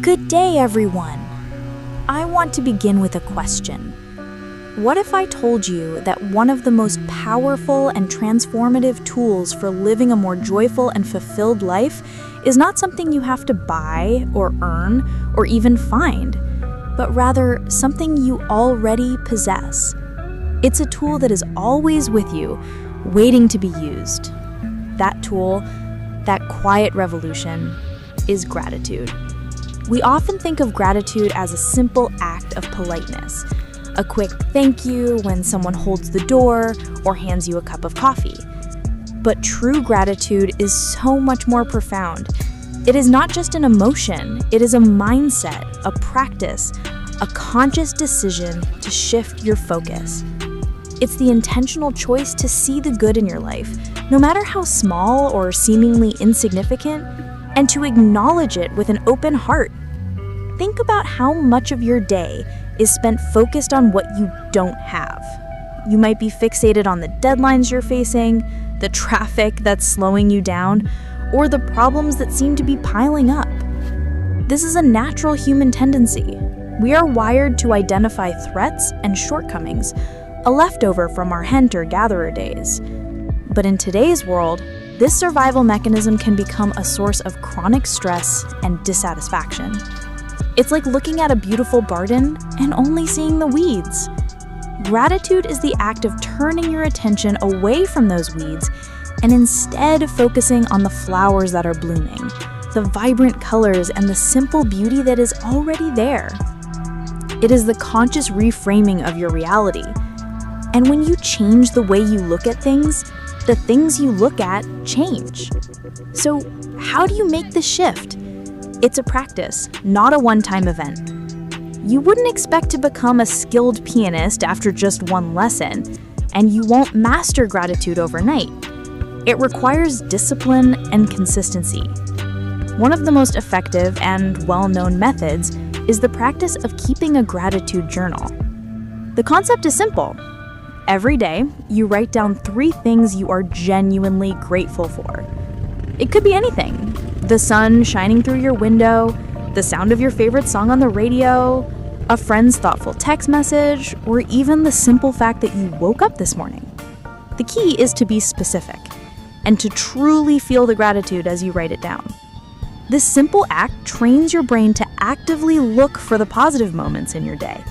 Good day, everyone. I want to begin with a question. What if I told you that one of the most powerful and transformative tools for living a more joyful and fulfilled life is not something you have to buy or earn or even find, but rather something you already possess? It's a tool that is always with you, waiting to be used. That tool, that quiet revolution, is gratitude. We often think of gratitude as a simple act of politeness, a quick thank you when someone holds the door or hands you a cup of coffee. But true gratitude is so much more profound. It is not just an emotion, it is a mindset, a practice, a conscious decision to shift your focus. It's the intentional choice to see the good in your life, no matter how small or seemingly insignificant, and to acknowledge it with an open heart. Think about how much of your day is spent focused on what you don't have. You might be fixated on the deadlines you're facing, the traffic that's slowing you down, or the problems that seem to be piling up. This is a natural human tendency. We are wired to identify threats and shortcomings, a leftover from our hunter-gatherer days. But in today's world, this survival mechanism can become a source of chronic stress and dissatisfaction. It's like looking at a beautiful garden and only seeing the weeds. Gratitude is the act of turning your attention away from those weeds and instead focusing on the flowers that are blooming, the vibrant colors, and the simple beauty that is already there. It is the conscious reframing of your reality. And when you change the way you look at things, the things you look at change. So, how do you make the shift? It's a practice, not a one-time event. You wouldn't expect to become a skilled pianist after just one lesson, and you won't master gratitude overnight. It requires discipline and consistency. One of the most effective and well-known methods is the practice of keeping a gratitude journal. The concept is simple. Every day, you write down 3 things you are genuinely grateful for. It could be anything. The sun shining through your window, the sound of your favorite song on the radio, a friend's thoughtful text message, or even the simple fact that you woke up this morning. The key is to be specific and to truly feel the gratitude as you write it down. This simple act trains your brain to actively look for the positive moments in your day.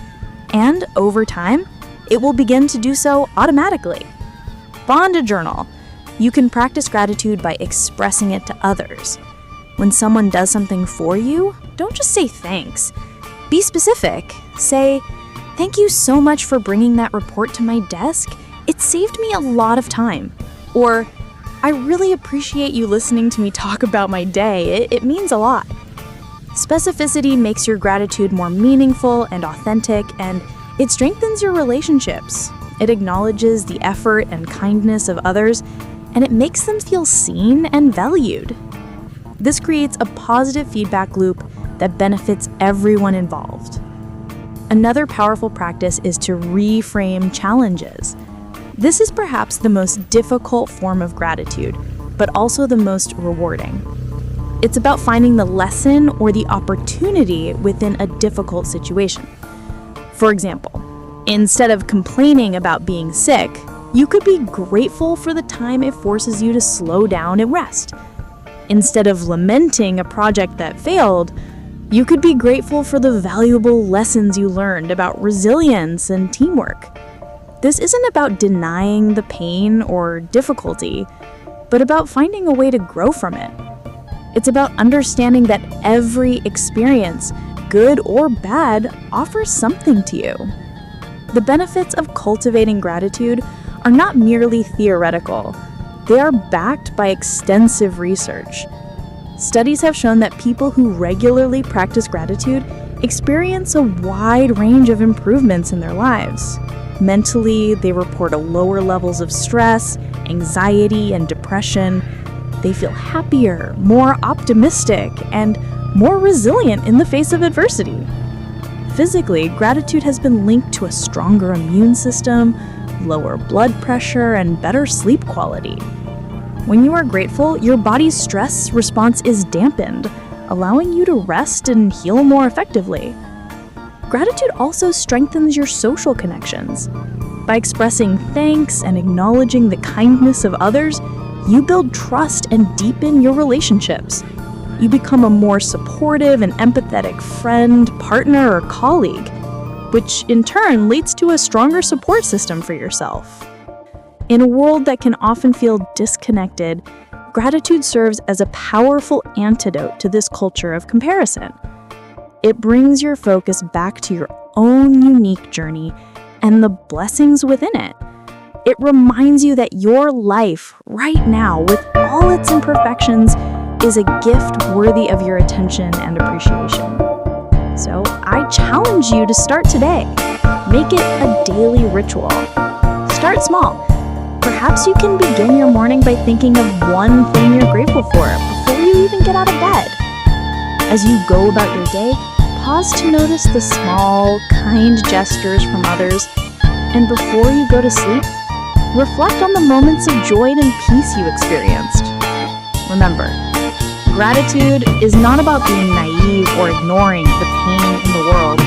And over time, it will begin to do so automatically. Bond a journal. You can practice gratitude by expressing it to others. When someone does something for you, don't just say thanks. Be specific. Say, "Thank you so much for bringing that report to my desk. It saved me a lot of time." Or, "I really appreciate you listening to me talk about my day. It means a lot." Specificity makes your gratitude more meaningful and authentic, and it strengthens your relationships. It acknowledges the effort and kindness of others, and it makes them feel seen and valued. This creates a positive feedback loop that benefits everyone involved. Another powerful practice is to reframe challenges. This is perhaps the most difficult form of gratitude, but also the most rewarding. It's about finding the lesson or the opportunity within a difficult situation. For example, instead of complaining about being sick, you could be grateful for the time it forces you to slow down and rest. Instead of lamenting a project that failed, you could be grateful for the valuable lessons you learned about resilience and teamwork. This isn't about denying the pain or difficulty, but about finding a way to grow from it. It's about understanding that every experience, good or bad, offers something to you. The benefits of cultivating gratitude are not merely theoretical. They are backed by extensive research. Studies have shown that people who regularly practice gratitude experience a wide range of improvements in their lives. Mentally, they report lower levels of stress, anxiety, and depression. They feel happier, more optimistic, and more resilient in the face of adversity. Physically, gratitude has been linked to a stronger immune system, lower blood pressure, and better sleep quality. When you are grateful, your body's stress response is dampened, allowing you to rest and heal more effectively. Gratitude also strengthens your social connections. By expressing thanks and acknowledging the kindness of others, you build trust and deepen your relationships. You become a more supportive and empathetic friend, partner, or colleague, which in turn leads to a stronger support system for yourself. In a world that can often feel disconnected, gratitude serves as a powerful antidote to this culture of comparison. It brings your focus back to your own unique journey and the blessings within it. It reminds you that your life right now, with all its imperfections, is a gift worthy of your attention and appreciation. So I challenge you to start today. Make it a daily ritual. Start small. Perhaps you can begin your morning by thinking of one thing you're grateful for before you even get out of bed. As you go about your day, pause to notice the small, kind gestures from others, and before you go to sleep, reflect on the moments of joy and peace you experienced. Remember, gratitude is not about being naive or ignoring the pain in the world.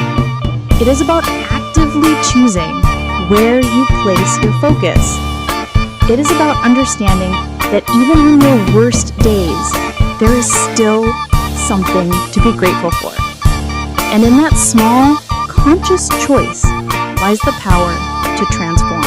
It is about actively choosing where you place your focus. It is about understanding that even on your worst days, there is still something to be grateful for. And in that small, conscious choice lies the power to transform.